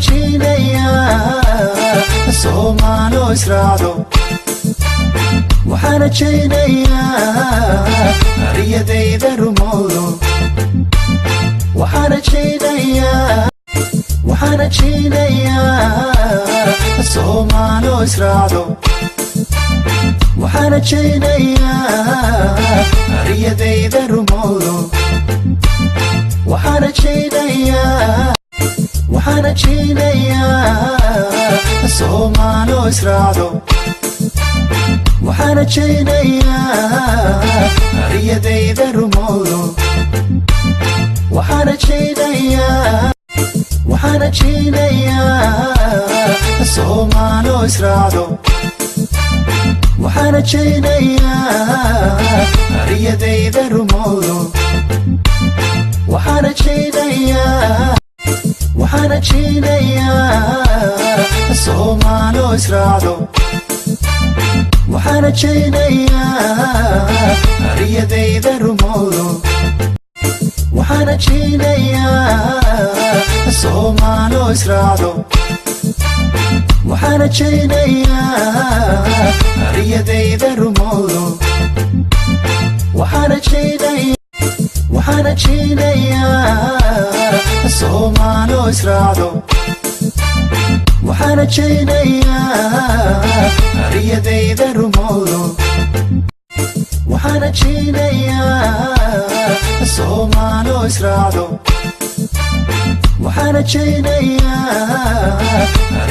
rajaynayaa Soomaalo israacdo waxaan rajaynayaa riyadayda rumowdo waxaan rajaynayaa Soomaalo israacdo waxaan rajaynayaa riyadayda rumowdo waxaan rajaynayaa Soomaalo israacdo waxaan rajaynayaa riyadayda rumowdo waxaan rajaynayaa Soomaalo israacdo waxaan rajaynayaa riyadayda rumowdo waxaan rajaynayaa Soomaalo israacdo waxaan rajaynayaa riyadayda rumowdo waxaan rajaynayaa Soomaalo israacdo waxaan rajaynayaa riyadayda rumowdo waxaan rajaynayaa Soomaalo israacdo waxaan rajaynayaa riyadayda rumowdo waxaan rajaynayaa Soomaalo israacdo waxaan rajaynayaa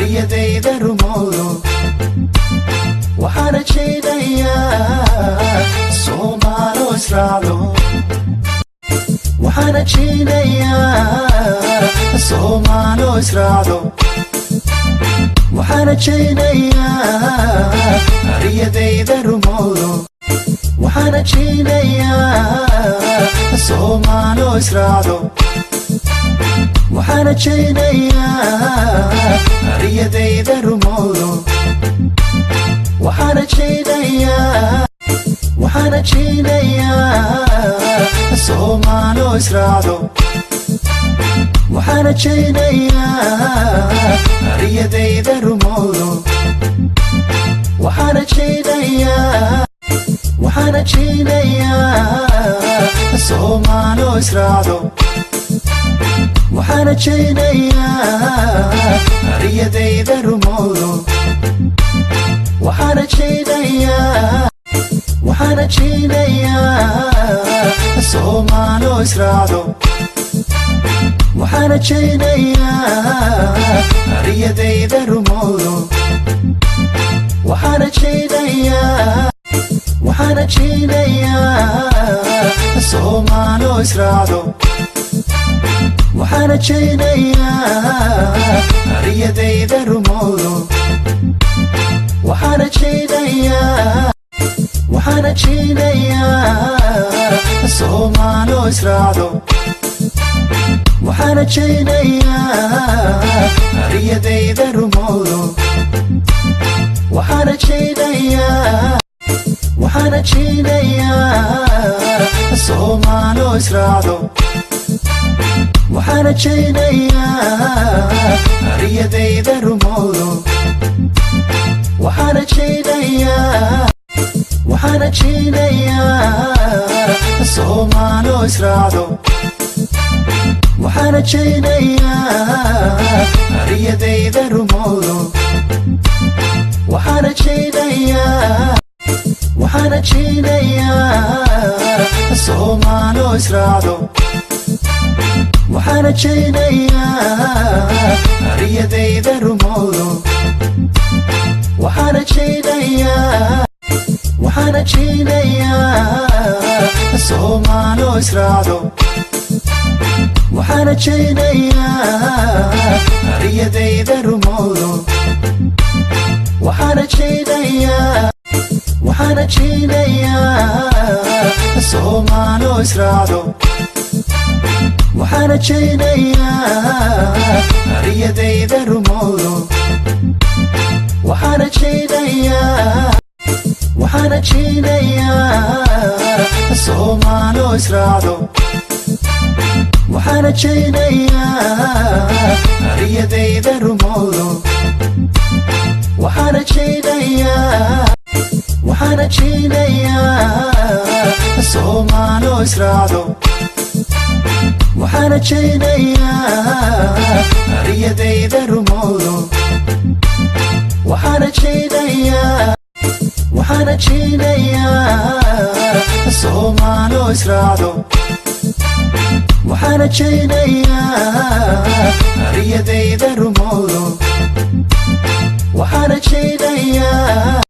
riyadayda rumowdo waxaan rajaynayaa Soomaalo israacdo waxaan rajaynayaa Soomaalo israacdo waxaan rajaynayaa riyadayda rumowdo waxaan rajaynayaa Soomaalo israacdo waxaan rajaynayaa riyadayda rumowdo waxaan rajaynayaa Soomaalo israacdo waxaan rajaynayaa riyadayda rumowdo waxaan rajaynayaa Soomaalo israacdo waxaan rajaynayaa riyadayda rumowdo waxaan rajaynayaa Soomaalo israacdo waxaan rajaynayaa riyadayda rumowdo waxaan rajaynayaa Soomaalo israacdo waxaan rajaynayaa riyadayda rumowdo waxaan rajaynayaa Soomaalo israacdo waxaan rajaynayaa riyadayda rumowdo waxaan rajaynayaa Soomaalo israacdo waxaan rajaynayaa riyadayda rumowdo waxaan rajaynayaa Soomaalo israacdo waxaan rajaynayaa riyadayda rumowdo waxaan rajaynayaa Soomaalo israacdo waxaan rajaynayaa riyadayda rumowdo waxaan rajaynayaa Soomaalo israacdo waxaan rajaynayaa riyadayda rumowdo waxaan rajaynayaa Soomaalo israacdo waxaan rajaynayaa riyadayda rumowdo waxaan rajaynayaa Soomaalo israacdo waxaan waxaan rajaynayaa riyadayda rumowdo waxaan rajaynayaa Soomaalo israacdo waxaan rajaynayaa riyadayda rumowdo waxaan rajaynayaa Soomaalo israacdo waxaan rajaynayaa riyadayda rumowdo waxaan rajaynayaa